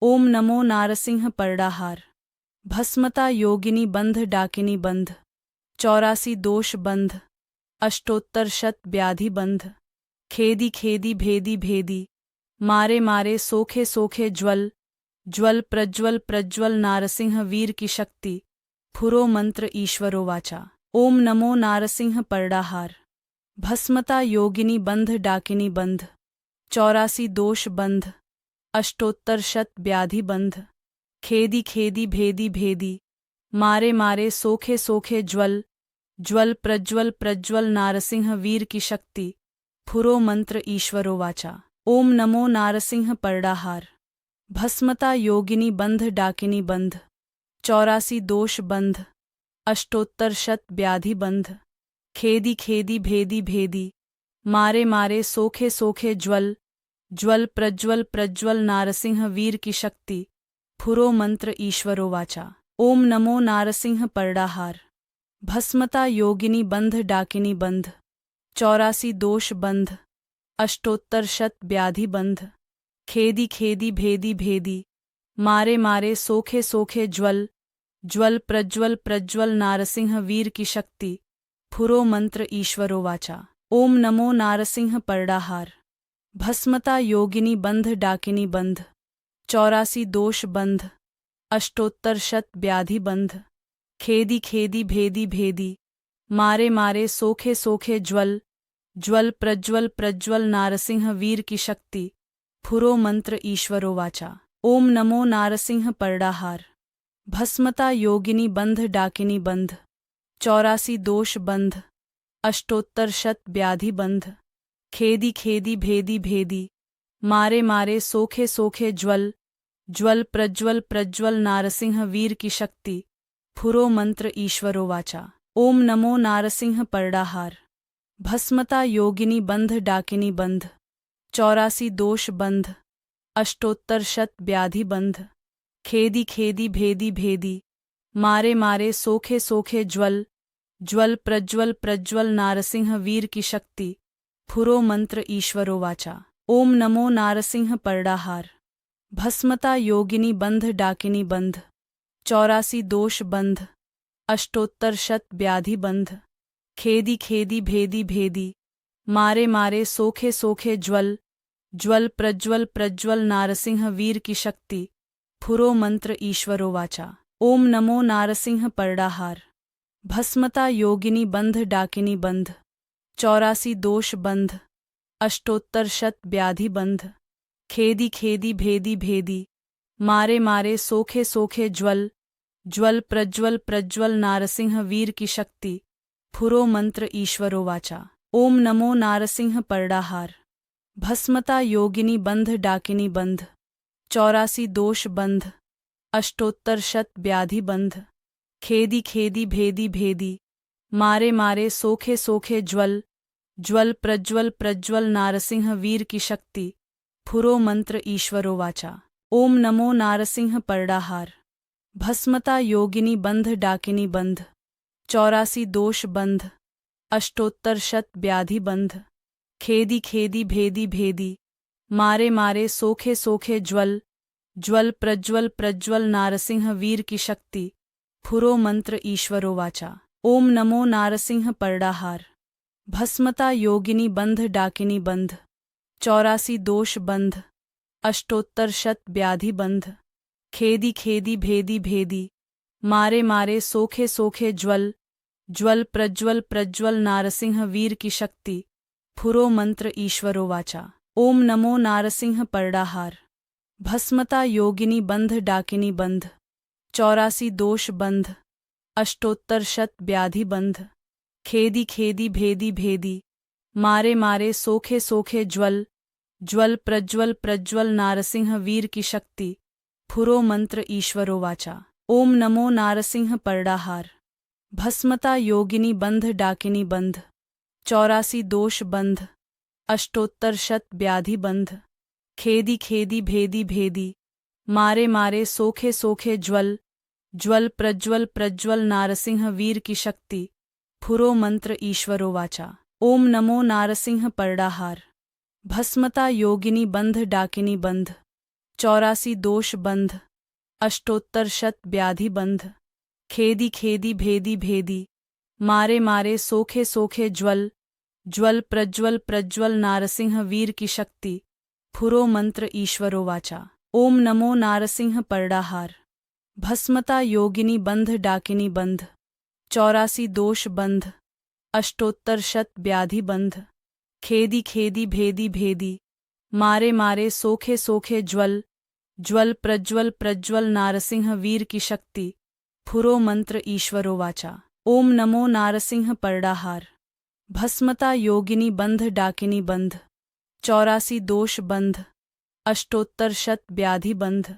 ओम नमो नारसिंह परडाहार। भस्मता योगिनी बंध डाकिनी बंध। 84 दोष बंध। अष्टोत्तर शत व्याधि बंध। खेदी खेदी भेदी भेदी। मारे मारे सोखे सोखे ज्वल। ज्वल प्रज्वल प्रज्वल नारसिंह वीर की शक्ति। फुरो मंत्र ईश्वरो वाचा। ओम नमो नारसिंह परडाहार। भस्मता योगिनी बंध डाकिनी बंध। 84 दोष बंध। अष्टोत्तर शत व्याधि बंध। खेदी खेदी भेदी भेदी। मारे मारे सोखे सोखे ज्वल। ज्वल प्रज्वल प्रज्वल नारसिंह वीर की शक्ति। फुरो मंत्र ईश्वरो वाचा। ओम नमो नारसिंह परडाहार। भस्मता योगिनी बंध डाकिनी बंध। 84 दोष बंध। अष्टोत्तर शत व्याधि बंध। खेदी खेदी भेदी भेदी। मारे मारे सोखे सोखे ज्वल। ज्वल प्रज्वल प्रज्वल नारसिंह वीर की शक्ति। फुरो मंत्र ईश्वरो वाचा। ओम नमो नारसिंह परडाहार। भस्मता योगिनी बंध डाकिनी बंध। 84 दोष बंध। अष्टोत्तर शत व्याधि बंध। खेदी खेदी भेदी भेदी। मारे मारे सोखे सोखे ज्वल। ज्वल प्रज्वल प्रज्वल नारसिंह वीर की शक्ति। फुरो मंत्र ईश्वरो वाचा। ओम नमो नारसिंह परडाहार। भस्मता योगिनी बंध डाकिनी बंध। 84 दोष बंध। अष्टोत्तर शत व्याधि बंध। खेदी खेदी भेदी भेदी। मारे मारे सोखे सोखे ज्वल। ज्वल प्रज्वल प्रज्वल नारसिंह वीर की शक्ति। फुरो मंत्र ईश्वरो वाचा। ओम नमो नारसिंह परडाहार। भस्मता योगिनी बंध डाकिनी बंध। 84 दोष बंध। अष्टोत्तर शत व्याधि बंध। खेदी खेदी भेदी भेदी। मारे मारे सोखे सोखे ज्वल। ज्वल प्रज्वल प्रज्वल नारसिंह वीर की शक्ति। फुरो मंत्र ईश्वरो वाचा। ओम नमो नारसिंह परडाहार। भस्मता योगिनी बंध डाकिनी बंध। 84 दोष बंध। अष्टोत्तर शत व्याधि बंध। खेदी खेदी भेदी भेदी। मारे मारे सोखे सोखे ज्वल। ज्वल प्रज्वल प्रज्वल नारसिंह वीर की शक्ति। फुरो मंत्र ईश्वरो वाचा। ओम नमो नारसिंह परडाहार। भस्मता योगिनी बंध डाकिनी बंध। 84 दोष बंध। अष्टोत्तर शत व्याधि बंध। खेदी खेदी भेदी भेदी। मारे मारे सोखे सोखे ज्वल। ज्वल प्रज्वल प्रज्वल नारसिंह वीर की शक्ति। फुरो मंत्र ईश्वरो वाचा। ओम नमो नारसिंह परडाहार। भस्मता योगिनी बंध डाकिनी बंध। 84 दोष बंध। अष्टोत्तर शत व्याधि बंध। खेदी खेदी भेदी भेदी। मारे मारे सोखे सोखे ज्वल। ज्वल प्रज्वल प्रज्वल नारसिंह वीर की शक्ति। फुरो मंत्र ईश्वरो वाचा। ओम नमो नारसिंह परडाहार। भस्मता योगिनी बंध डाकिनी बंध। 84 दोष बंध। अष्टोत्तर शत व्याधि बंध। खेदी खेदी भेदी भेदी। मारे मारे सोखे सोखे ज्वल। ज्वल प्रज्वल प्रज्वल नारसिंह वीर की शक्ति। फुरो मंत्र ईश्वरो वाचा। ओम नमो नारसिंह परडाहार। भस्मता योगिनी बंध डाकिनी बंध। 84 दोष बंध। अष्टोत्तर शत व्याधि बंध। खेदी खेदी भेदी भेदी। मारे मारे सोखे सोखे ज्वल। ज्वल प्रज्वल प्रज्वल नारसिंह वीर की शक्ति। फुरो मंत्र ईश्वरो वाचा। ओम नमो नारसिंह परडाहार। भस्मता योगिनी बंध डाकिनी बंध। 84 दोष बंध। अष्टोत्तर शत व्याधि बंध। खेदी खेदी भेदी भेदी। मारे मारे सोखे सोखे ज्वल। ज्वल प्रज्वल प्रज्वल नारसिंह वीर की शक्ति। फुरो मंत्र ईश्वरो वाचा। ओम नमो नारसिंह परडाहार। भस्मता योगिनी बंध डाकिनी बंध। 84 दोष बंध। अष्टोत्तर शत व्याधि बंध। खेदी खेदी भेदी भेदी। मारे मारे सोखे सोखे ज्वल। ज्वल प्रज्वल प्रज्वल नारसिंह वीर की शक्ति। फुरो मंत्र ईश्वरो वाचा। ओम नमो नारसिंह परडाहार। भस्मता योगिनी बंध डाकिनी बंध। 84 दोष बंध। अष्टोत्तर शत व्याधि बंध। खेदी खेदी भेदी भेदी। मारे मारे सोखे सोखे ज्वल। ज्वल प्रज्वल प्रज्वल नारसिंह वीर की शक्ति। फुरो मंत्र ईश्वरो वाचा। ओम नमो नारसिंह परडाहार। भस्मता योगिनी बंध डाकिनी बंध। 84 दोष बंध, अष्टोत्तर शत व्याधि बंध, खेदी खेदी भेदी भेदी, मारे मारे सोखे सोखे ज्वल, ज्वल प्रज्वल प्रज्वल नारसिंह वीर की शक्ति, फुरो मंत्र ईश्वरो वाचा। ओम नमो नारसिंह परडाहार, भस्मता योगिनी बंध डाकिनी बंध, 84 दोष बंध, अष्टोत्तर शत व्याधि बंध, खेदी खेदी भेदी भेदी, मारे मारे सोखे सोखे ज्वल, ज्वल प्रज्वल प्रज्वल नारसिंह वीर की शक्ति, फुरो मंत्र ईश्वरो वाचा। ओम नमो नारसिंह परडाहार, भस्मता योगिनी बंध डाकिनी बंध, 84 दोष बंध, अष्टोत्तर शत व्याधि बंध,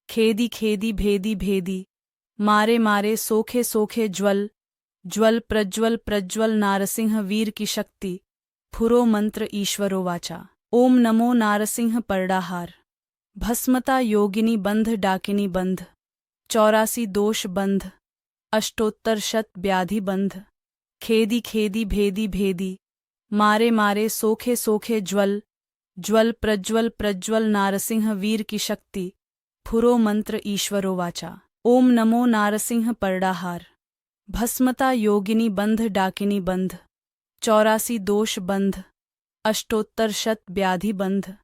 खेदी खेदी भेदी भेदी, मारे मारे सोखे सोखे ज्वल, ज्वल प्रज्वल प्रज्वल नारसिंह वीर की शक्ति, फुरो मंत्र ईश्वरो वाचा। ओम नमो नारसिंह परडाहार, भस्मता योगिनी बंध डाकिनी बंध, 84 दोष बंध, अष्टोत्तर शत व्याधि बंध, खेदी खेदी भेदी भेदी, मारे मारे सोखे सोखे ज्वल, ज्वल प्रज्वल प्रज्वल नारसिंह वीर की शक्ति, फुरो मंत्र ईश्वरो वाचा। ओम नमो नारसिंह परडाहार, भस्मता योगिनी बंध डाकिनी बंध, 84 दोष बंध, अष्टोत्तर शत व्याधि बंध,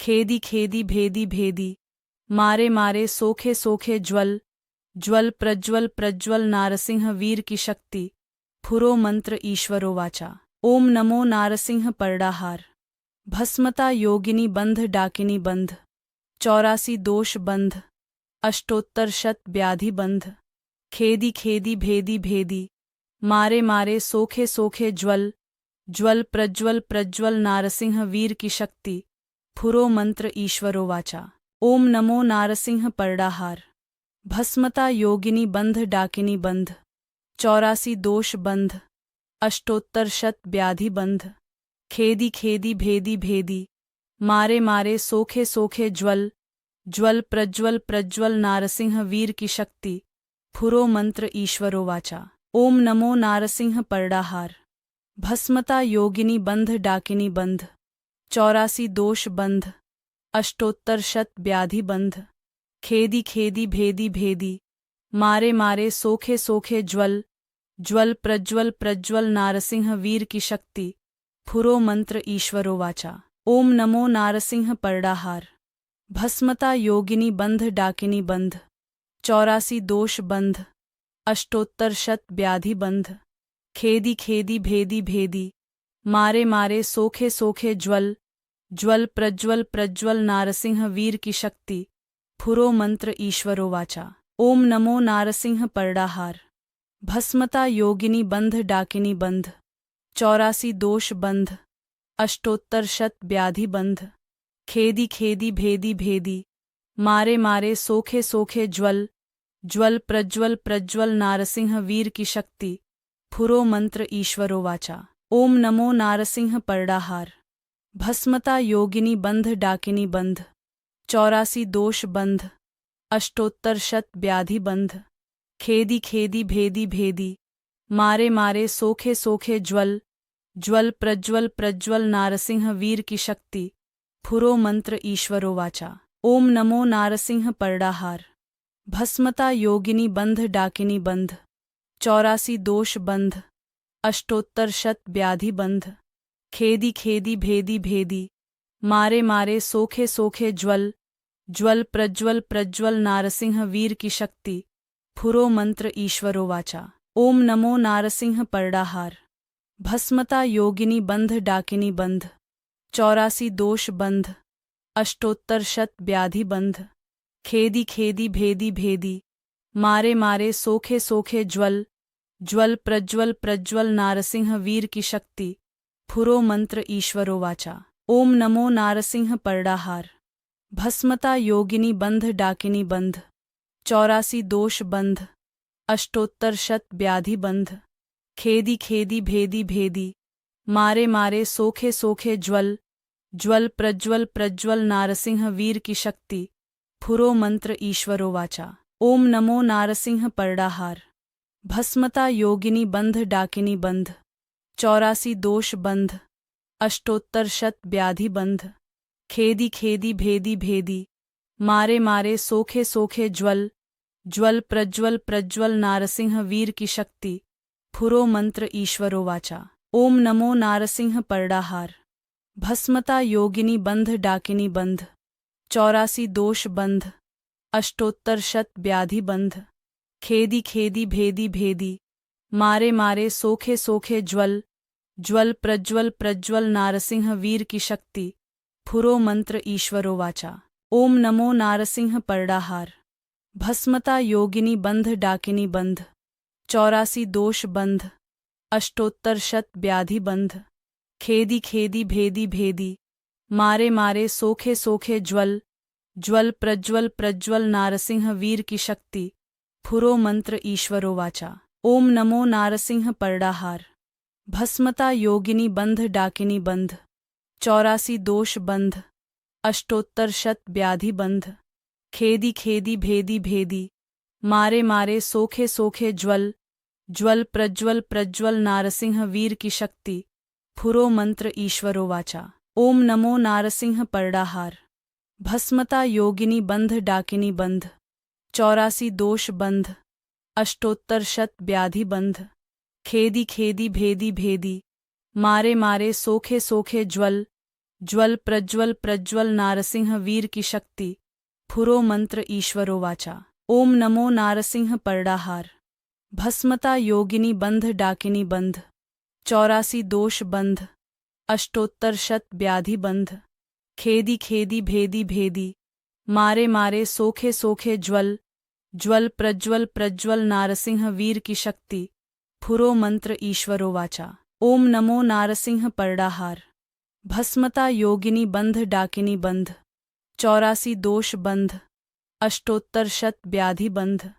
खेदी खेदी भेदी भेदी, मारे मारे सोखे सोखे ज्वल, ज्वल प्रज्वल प्रज्वल नारसिंह वीर की शक्ति, फुरो मंत्र ईश्वरो वाचा। ओम नमो नारसिंह परडाहार, भस्मता योगिनी बंध डाकिनी बंध, 84 दोष बंध, अष्टोत्तर शत व्याधि बंध, खेदी खेदी भेदी भेदी, मारे मारे सोखे सोखे ज्वल, ज्वल प्रज्वल प्रज्वल नारसिंह वीर की शक्ति, फुरो मंत्र ईश्वरो वाचा। ओम नमो नारसिंह परडाहार, भस्मता योगिनी बंध डाकिनी बंध, 84 दोष बंध, अष्टोत्तर शत व्याधि बंध, खेदी खेदी भेदी भेदी, मारे मारे सोखे सोखे ज्वल, ज्वल प्रज्वल प्रज्वल नारसिंह वीर की शक्ति, फुरो मंत्र ईश्वरो वाचा। ओम नमो नारसिंह परडाहार, भस्मता योगिनी बंध डाकिनी बंध, 84 दोष बंध, अष्टोत्तर शत व्याधि बंध, खेदी खेदी भेदी भेदी, मारे मारे सोखे सोखे ज्वल, ज्वल प्रज्वल प्रज्वल नारसिंह वीर की शक्ति, फुरो मंत्र ईश्वरो वाचा। ओम नमो नारसिंह परडाहार, भस्मता योगिनी बंध डाकिनी बंध, 84 दोष बंध, अष्टोत्तर शत व्याधि बंध, खेदी खेदी भेदी भेदी, मारे मारे सोखे सोखे ज्वल, ज्वल प्रज्वल प्रज्वल नारसिंह वीर की शक्ति, फुरो मंत्र ईश्वरो वाचा। ओम नमो नारसिंह परडाहार, भस्मता योगिनी बंध डाकिनी बंध, 84 दोष बंध, अष्टोत्तर शत व्याधि बंध, खेदी खेदी भेदी भेदी, मारे मारे सोखे सोखे ज्वल, ज्वल प्रज्वल प्रज्वल नारसिंह वीर की शक्ति, फुरो मंत्र ईश्वरो वाचा। ओम नमो नारसिंह परडाहार, भस्मता योगिनी बंध डाकिनी बंध, 84 दोष बंध, अष्टोत्तर शत व्याधि बंध, खेदी खेदी भेदी भेदी, मारे मारे सोखे सोखे ज्वल, ज्वल प्रज्वल प्रज्वल नारसिंह वीर की शक्ति, फुरो मंत्र ईश्वरो वाचा। ओम नमो नारसिंह परडाहार, भस्मता योगिनी बंध डाकिनी बंध, 84 दोष बंध, अष्टोत्तर शत व्याधि बंध, खेदी खेदी भेदी भेदी, मारे मारे सोखे सोखे ज्वल, ज्वल प्रज्वल प्रज्वल नारसिंह वीर की शक्ति, फुरो मंत्र ईश्वरो वाचा। ओम नमो नारसिंह परडाहार, भस्मता योगिनी बंध डाकिनी बंध, 84 दोष बंध, अष्टोत्तर शत व्याधि बंध, खेदी खेदी भेदी भेदी, मारे मारे सोखे सोखे ज्वल, ज्वल प्रज्वल प्रज्वल नारसिंह वीर की शक्ति, फुरो मंत्र ईश्वरो वाचा। ओम नमो नारसिंह परडाहार, भस्मता योगिनी बंध डाकिनी बंध, 84 दोष बंध, अष्टोत्तर शत व्याधि बंध, खेदी खेदी भेदी भेदी, मारे मारे सोखे सोखे ज्वल, ज्वल प्रज्वल प्रज्वल नारसिंह वीर की शक्ति, फुरो मंत्र ईश्वरो वाचा। ओम नमो नारसिंह परडाहार, भस्मता योगिनी बंध डाकिनी बंध, 84 दोष बंध, अष्टोत्तर शत व्याधि बंध, खेदी खेदी भेदी भेदी, मारे मारे सोखे सोखे ज्वल ज्वल प्रज्वल प्रज्वल नारसिंह वीर की शक्ति फुरो मंत्र ईश्वरो वाचा। ओम नमो नारसिंह परडाहार भस्मता योगिनी बंध डाकिनी बंध 84 दोष बंध अष्टोत्तर शत व्याधि बंध खेदी खेदी भेदी भेदी मारे मारे सोखे सोखे ज्वल ज्वल प्रज्वल प्रज्वल नारसिंह वीर की शक्ति फुरो मंत्र ईश्वरो वाचा। ओम नमो नारसिंह परडाहार भस्मता योगिनी बंध डाकिनी बंध 84 दोष बंध अष्टोत्तर शत व्याधि बंध खेदी खेदी भेदी भेदी मारे मारे सोखे सोखे ज्वल ज्वल प्रज्वल प्रज्वल नारसिंह वीर की शक्ति फुरो मंत्र ईश्वरो वाचा। ओम नमो नारसिंह परडाहार भस्मता योगिनी बंध डाकिनी बंध 84 दोष बंध अष्टोत्तर शत व्याधि बंध खेदी खेदी भेदी भेदी मारे मारे सोखे सोखे ज्वल ज्वल प्रज्वल प्रज्वल नारसिंह वीर की शक्ति फुरो मंत्र ईश्वरो वाचा। ओम नमो नारसिंह परडाहार भस्मता योगिनी बंध डाकिनी बंध 84 दोष बंध अष्टोत्तर शत व्याधि बंध खेदी खेदी भेदी भेदी मारे मारे सोखे सोखे ज्वल ज्वल प्रज्वल प्रज्वल नारसिंह वीर की शक्ति फुरो मंत्र ईश्वरो वाचा। ओम नमो नारसिंह परडाहार भस्मता योगिनी बंध डाकिनी बंध 84 दोष बंध अष्टोत्तर शत व्याधि बंध खेदी खेदी भेदी भेदी मारे मारे सोखे सोखे ज्वल ज्वल प्रज्वल प्रज्वल नारसिंह वीर की शक्ति फुरो मंत्र ईश्वरो वाचा। ओम नमो नारसिंह परडाहार भस्मता योगिनी बंध डाकिनी बंध 84 दोष बंध अष्टोत्तर शत व्याधि बंध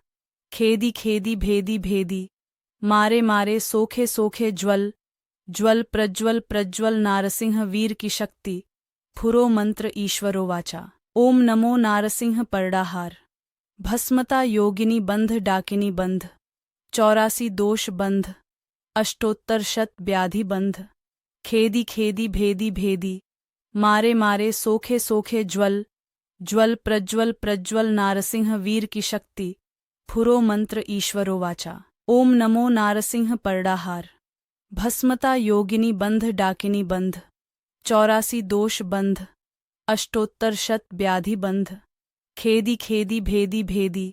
खेदी खेदी भेदी भेदी मारे मारे सोखे सोखे ज्वल ज्वल प्रज्वल प्रज्वल नारसिंह वीर की शक्ति फुरो मंत्र ईश्वरो वाचा। ओम नमो नारसिंह परडाहार भस्मता योगिनी बंध डाकिनी बंध 84 दोष बंध अष्टोत्तर शत व्याधि बंध खेदी खेदी भेदी भेदी मारे मारे सोखे सोखे ज्वल ज्वल प्रज्वल प्रज्वल नारसिंह वीर की शक्ति फुरो मंत्र ईश्वरो वाचा। ओम नमो नारसिंह परडाहार भस्मता योगिनी बंध डाकिनी बंध 84 दोष बंध अष्टोत्तर शत व्याधि बंध खेदी खेदी भेदी भेदी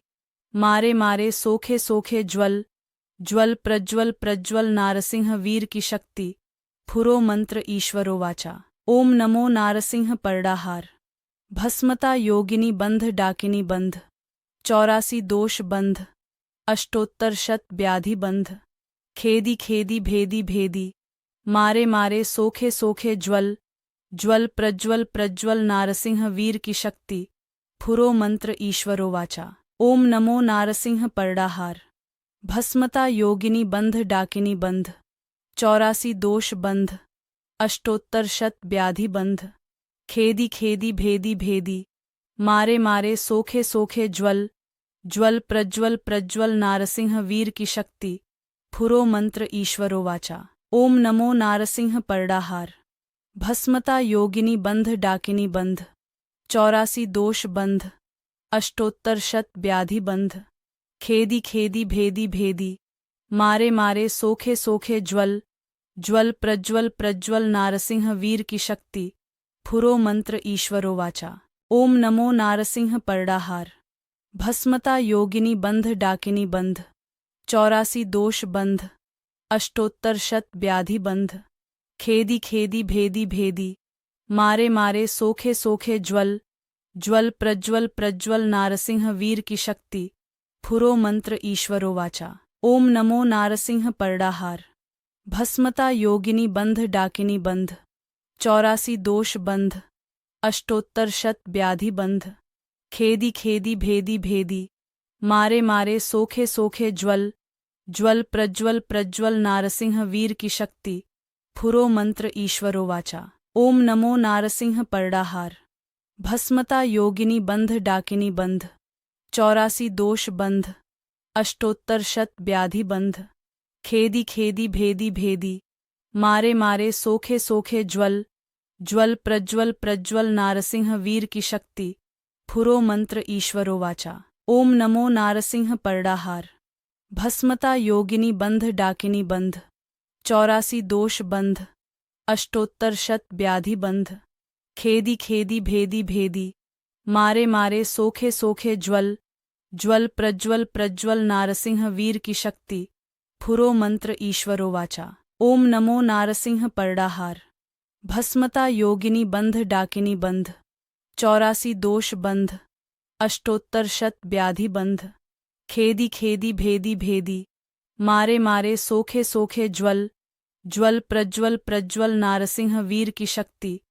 मारे मारे सोखे सोखे ज्वल ज्वल प्रज्वल प्रज्वल नारसिंह वीर की शक्ति फुरो मंत्र ईश्वरो वाचा। ओम नमो नारसिंह परडाहार भस्मता योगिनी बंध डाकिनी बंध 84 दोष बंध अष्टोत्तर शत व्याधि बंध खेदी खेदी भेदी भेदी मारे मारे सोखे सोखे ज्वल ज्वल प्रज्वल प्रज्वल नारसिंह वीर की शक्ति फुरो मंत्र ईश्वरो वाचा। ओम नमो नारसिंह परडाहार भस्मता योगिनी बंध डाकिनी बंध 84 दोष बंध अष्टोत्तर शत व्याधि बंध खेदी खेदी भेदी भेदी मारे मारे सोखे सोखे ज्वल ज्वल प्रज्वल प्रज्वल नारसिंह वीर की शक्ति फुरो मंत्र ईश्वरो वाचा। ओम नमो नारसिंह परडाहार भस्मता योगिनी बंध डाकिनी बंध 84 दोष बंध अष्टोत्तर शत व्याधि बंध खेदी खेदी भेदी भेदी मारे मारे सोखे सोखे ज्वल ज्वल प्रज्वल प्रज्वल नारसिंह वीर की शक्ति फुरो मंत्र ईश्वरो वाचा। ओम नमो नारसिंह परडाहार भस्मता योगिनी बंध डाकिनी बंध 84 दोष बंध अष्टोत्तर शत व्याधि बंध खेदी खेदी भेदी भेदी मारे मारे सोखे सोखे ज्वल ज्वल प्रज्वल प्रज्वल नारसिंह वीर की शक्ति फुरो मंत्र ईश्वरो वाचा। ओम नमो नारसिंह परडाहार भस्मता योगिनी बंध डाकिनी बंध 84 दोष बंध अष्टोत्तर शत व्याधि बंध खेदी खेदी भेदी भेदी मारे मारे सोखे सोखे ज्वल ज्वल प्रज्वल प्रज्वल नारसिंह वीर की शक्ति फुरो मंत्र ईश्वरो वाचा। ओम नमो नारसिंह परडाहार भस्मता योगिनी बंध डाकिनी बंध 84 दोष बंध अष्टोत्तर शत व्याधि बंध खेदी खेदी भेदी भेदी मारे मारे सोखे सोखे ज्वल ज्वल प्रज्वल प्रज्वल नारसिंह वीर की शक्ति फुरो मंत्र ईश्वरो वाचा। ओम नमो नारसिंह परडाहार। भस्मता योगिनी बंध डाकिनी बंध। 84 दोष बंध। अष्टोत्तर शत व्याधि बंध। खेदी खेदी भेदी भेदी। मारे मारे सोखे सोखे ज्वल। ज्वल प्रज्वल प्रज्वल नारसिंह वीर की शक्ति। फुरो मंत्र ईश्वरो वाचा। ओम नमो नारसिंह परडाहार। भस्मता योगिनी बंध डाकिनी बंध। 84 दोष बंध। अष्टोत्तर शत व्याधि बंध। खेदी खेदी भेदी भेदी। मारे मारे सोखे सोखे ज्वल। ज्वल प्रज्वल प्रज्वल नारसिंह वीर की शक्ति।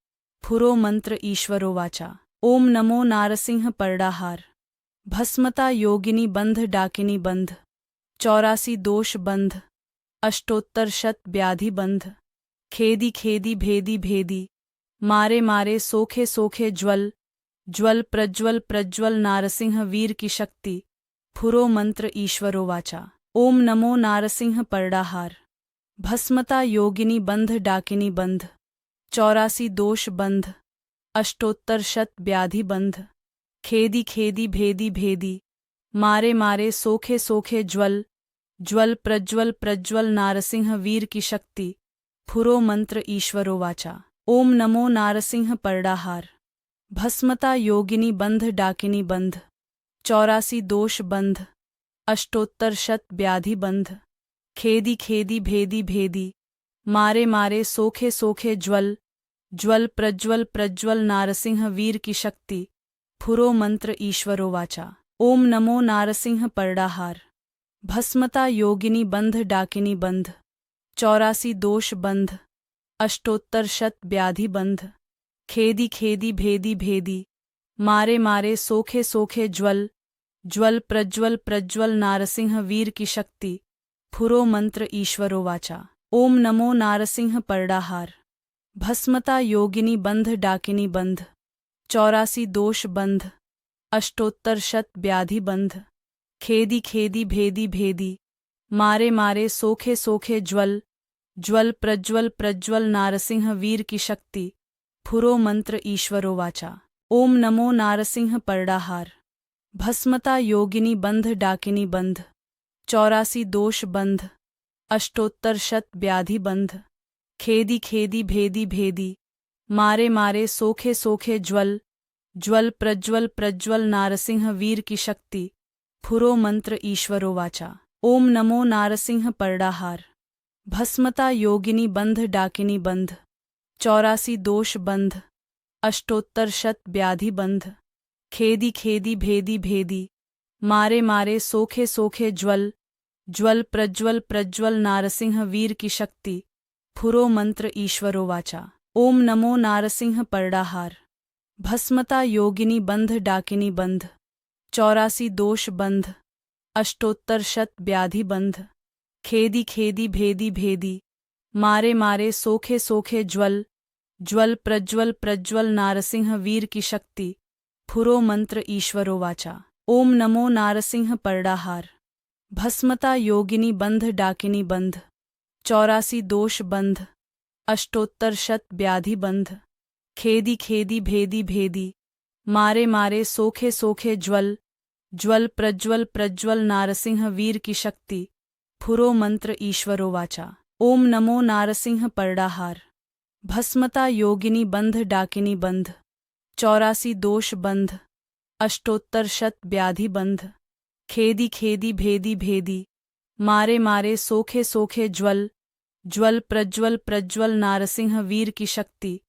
फुरो मंत्र ईश्वरो वाचा। ओम नमो नारसिंह परडाहार। भस्मता योगिनी बंध डाकिनी बंध। 84 दोष बंध। अष्टोत्तर शत व्याधि बंध। खेदी खेदी भेदी भेदी। मारे मारे सोखे सोखे ज्वल। ज्वल प्रज्वल प्रज्वल नारसिंह वीर की शक्ति। फुरो मंत्र ईश्वरो वाचा। ओम नमो नारसिंह परडाहार। भस्मता योगिनी बंध डाकिनी बंध। 84 दोष बंध। अष्टोत्तर शत व्याधि बंध। खेदी खेदी भेदी भेदी। मारे मारे सोखे सोखे ज्वल। ज्वल प्रज्वल प्रज्वल नारसिंह वीर की शक्ति। फुरो मंत्र ईश्वरो वाचा। ओम नमो नारसिंह परडाहार। भस्मता योगिनी बंध डाकिनी बंध। 84 दोष बंध। अष्टोत्तर शत व्याधि बंध। खेदी खेदी भेदी भेदी। मारे मारे सोखे सोखे ज्वल। ज्वल प्रज्वल प्रज्वल नारसिंह वीर की शक्ति। फुरो मंत्र ईश्वरो वाचा। ओम नमो नारसिंह परडाहार। भस्मता योगिनी बंध डाकिनी बंध। 84 दोष बंध। अष्टोत्तर शत व्याधि बंध। खेदी खेदी भेदी भेदी। मारे मारे सोखे सोखे ज्वल। ज्वल प्रज्वल प्रज्वल नारसिंह वीर की शक्ति। फुरो मंत्र ईश्वरो वाचा। ओम नमो नारसिंह परडाहार। भस्मता योगिनी बंध डाकिनी बंध। 84 दोष बंध। अष्टोत्तर शत व्याधि बंध। खेदी खेदी भेदी भेदी। मारे मारे सोखे सोखे ज्वल। ज्वल प्रज्वल प्रज्वल नारसिंह वीर की शक्ति। फुरो मंत्र ईश्वरो वाचा। ओम नमो नारसिंह परडाहार। भस्मता योगिनी बंध डाकिनी बंध। 84 दोष बंध। अष्टोत्तर शत व्याधि बंध। खेदी खेदी भेदी भेदी। मारे मारे सोखे सोखे ज्वल। ज्वल प्रज्वल प्रज्वल नारसिंह वीर की शक्ति। फुरो मंत्र ईश्वरो वाचा। ओम नमो नारसिंह परडाहार। भस्मता योगिनी बंध डाकिनी बंध। 84 दोष बंध। अष्टोत्तर शत व्याधि बंध। खेदी खेदी भेदी भेदी। मारे मारे सोखे सोखे ज्वल। ज्वल प्रज्वल प्रज्वल नारसिंह वीर की शक्ति। फुरो मंत्र ईश्वरो वाचा। ओम नमो नारसिंह परडाहार। भस्मता योगिनी बंध डाकिनी बंध। 84 दोष बंध। अष्टोत्तर शत व्याधि बंध। खेदी खेदी भेदी भेदी। मारे मारे सोखे सोखे ज्वल। ज्वल प्रज्वल प्रज्वल नारसिंह वीर की शक्ति। फुरो मंत्र ईश्वरो वाचा। ओम नमो नारसिंह परडाहार। भस्मता योगिनी बंध डाकिनी बंध। 84 दोष बंध। अष्टोत्तर शत व्याधि बंध। खेदी खेदी भेदी भेदी। मारे मारे सोखे सोखे ज्वल। ज्वल प्रज्वल प्रज्वल नारसिंह वीर की शक्ति। फुरो मंत्र ईश्वरो वाचा। ओम नमो नारसिंह परडाहार। भस्मता योगिनी बंध डाकिनी बंध। 84 दोष बंध। अष्टोत्तर शत व्याधि बंध। खेदी खेदी भेदी भेदी। मारे मारे सोखे सोखे ज्वल। ज्वल प्रज्वल प्रज्वल नारसिंह वीर की शक्ति।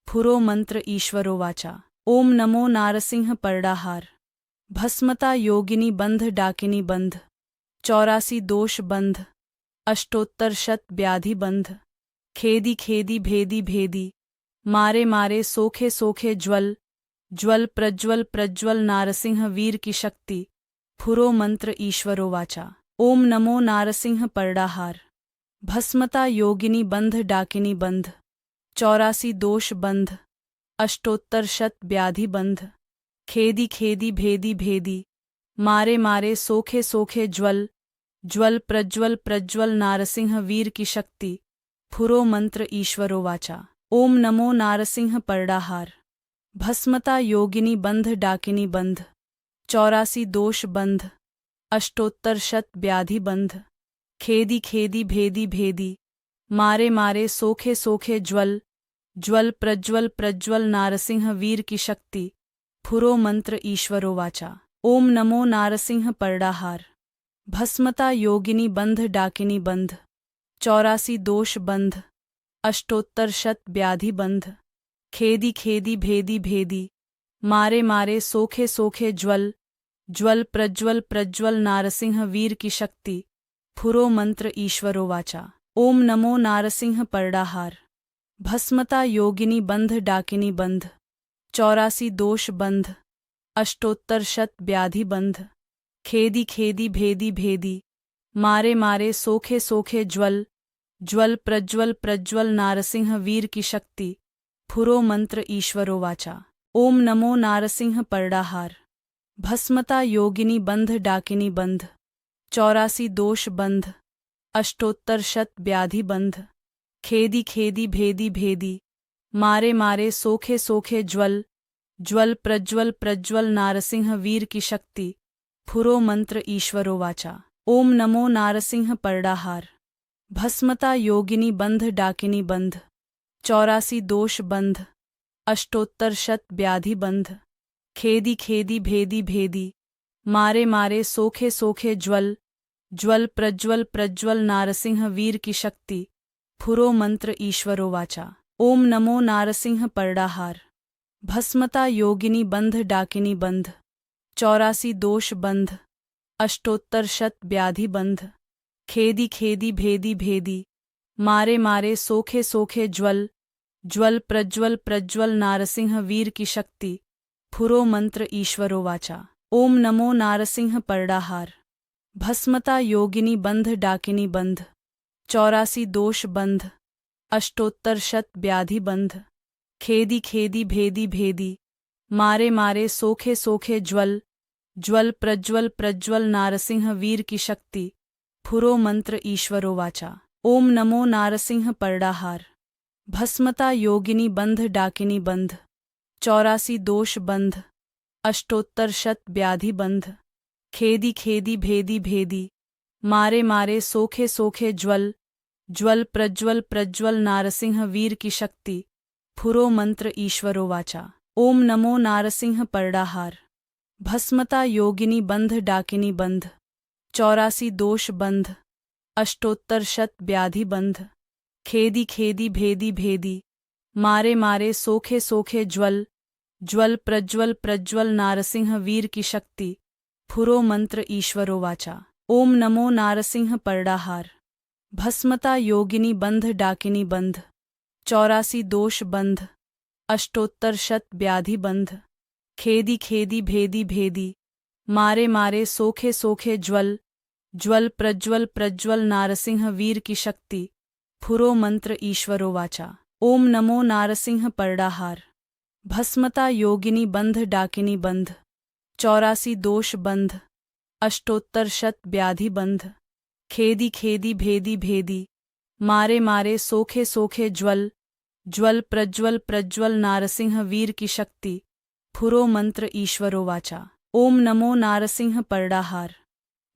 फुरो मंत्र ईश्वरो वाचा। ओम नमो नारसिंह परडाहार। भस्मता योगिनी बंध डाकिनी बंध। 84 दोष बंध। अष्टोत्तर शत व्याधि बंध। खेदी खेदी भेदी भेदी। मारे मारे सोखे सोखे ज्वल। ज्वल प्रज्वल प्रज्वल नारसिंह वीर की शक्ति। फुरो मंत्र ईश्वरो वाचा। ओम नमो नारसिंह परडाहार। भस्मता योगिनी बंध डाकिनी बंध। 84 दोष बंध। अष्टोत्तर शत व्याधि बंध। खेदी खेदी भेदी भेदी। मारे मारे सोखे सोखे ज्वल। ज्वल प्रज्वल प्रज्वल नारसिंह वीर की शक्ति। फुरो मंत्र ईश्वरो वाचा। ओम नमो नारसिंह परडाहार। भस्मता योगिनी बंध डाकिनी बंध 84 दोष बंध अष्टोत्तर शत व्याधि बंध खेदी खेदी भेदी भेदी मारे मारे सोखे सोखे ज्वल ज्वल प्रज्वल प्रज्वल नारसिंह वीर की शक्ति फुरो मंत्र ईश्वरो वाचा। ओम नमो नारसिंह परडाहार भस्मता योगिनी बंध डाकिनी बंध 84 दोष बंध अष्टोत्तर शत व्याधि बंध खेदी खेदी भेदी भेदी मारे मारे सोखे सोखे ज्वल ज्वल प्रज्वल प्रज्वल नारसिंह वीर की शक्ति फुरो मंत्र ईश्वरो वाचा। ओम नमो नारसिंह परडाहार भस्मता योगिनी बंध डाकिनी बंध 84 दोष बंध अष्टोत्तर शत व्याधि बंध खेदी खेदी भेदी भेदी मारे मारे सोखे सोखे ज्वल ज्वल प्रज्वल प्रज्वल नारसिंह वीर की शक्ति फुरो मंत्र ईश्वरो वाचा। ओम नमो नारसिंह परडाहार भस्मता योगिनी बंध डाकिनी बंध 84 दोष बंध अष्टोत्तर शत व्याधि बंध खेदी खेदी भेदी भेदी मारे मारे सोखे सोखे ज्वल ज्वल प्रज्वल प्रज्वल नारसिंह वीर की शक्ति फुरो मंत्र ईश्वरो वाचा। ओम नमो नारसिंह परडाहार भस्मता योगिनी बंध डाकिनी बंध 84 दोष बंध अष्टोत्तर शत व्याधि बंध खेदी खेदी भेदी भेदी मारे मारे सोखे सोखे ज्वल ज्वल प्रज्वल प्रज्वल नारसिंह वीर की शक्ति फुरो मंत्र ईश्वरो वाचा। ओम नमो नारसिंह परडाहार भस्मता योगिनी बंध डाकिनी बंध 84 दोष बंध अष्टोत्तर शत व्याधि बंध खेदी खेदी भेदी भेदी मारे मारे सोखे सोखे ज्वल ज्वल प्रज्वल प्रज्वल नारसिंह वीर की शक्ति फुरो मंत्र ईश्वरो वाचा। ओम नमो नारसिंह परडाहार भस्मता योगिनी बंध डाकिनी बंध 84 दोष बंध अष्टोत्तर शत व्याधि बंध खेदी खेदी भेदी भेदी मारे मारे सोखे सोखे ज्वल ज्वल प्रज्वल प्रज्वल नारसिंह वीर की शक्ति फुरो मंत्र ईश्वरो वाचा। ओम नमो नारसिंह परडाहार भस्मता योगिनी बंध डाकिनी बंध 84 दोष बंध अष्टोत्तर शत व्याधि बंध खेदी खेदी भेदी भेदी मारे मारे सोखे सोखे ज्वल ज्वल प्रज्वल प्रज्वल नारसिंह वीर की शक्ति फुरो मंत्र ईश्वरो वाचा। ओम नमो नारसिंह परडाहार भस्मता योगिनी बंध डाकिनी बंध 84 दोष बंध अष्टोत्तर शत व्याधि बंध खेदी खेदी भेदी भेदी मारे मारे सोखे सोखे ज्वल ज्वल प्रज्वल प्रज्वल नारसिंह वीर की शक्ति फुरो मंत्र ईश्वरो वाचा। ओम नमो नारसिंह परडाहार भस्मता योगिनी बंध डाकिनी बंध 84 दोष बंध अष्टोत्तर शत व्याधि बंध खेदी खेदी भेदी भेदी मारे मारे सोखे सोखे ज्वल ज्वल प्रज्वल प्रज्वल नारसिंह वीर की शक्ति फुरो मंत्र ईश्वरो वाचा। ओम नमो नारसिंह परडाहार भस्मता योगिनी बंध डाकिनी बंध 84 दोष बंध अष्टोत्तर शत व्याधि बंध खेदी खेदी भेदी भेदी मारे मारे सोखे सोखे ज्वल ज्वल प्रज्वल प्रज्वल नारसिंह वीर की शक्ति फुरो मंत्र ईश्वरो वाचा। ओम नमो नारसिंह परडाहार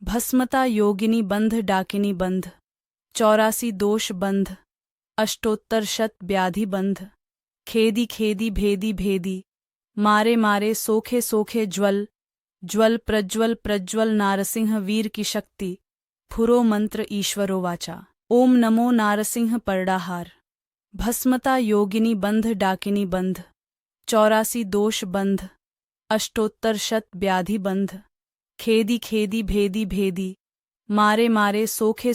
भस्मता योगिनी बंध डाकिनी बंध 84 दोष बंध अष्टोत्तर शत व्याधि बंध खेदी खेदी भेदी भेदी मारे मारे सोखे सोखे ज्वल ज्वल प्रज्वल प्रज्वल नारसिंह वीर की शक्ति फुरो मंत्र ईश्वरो वाचा। ओम नमो नारसिंह परडाहार भस्मता योगिनी बंध डाकिनी बंध 84 दोष बंध अष्टोत्तर शत व्याधि बंध खेदी खेदी भेदी भेदी मारे मारे सोखे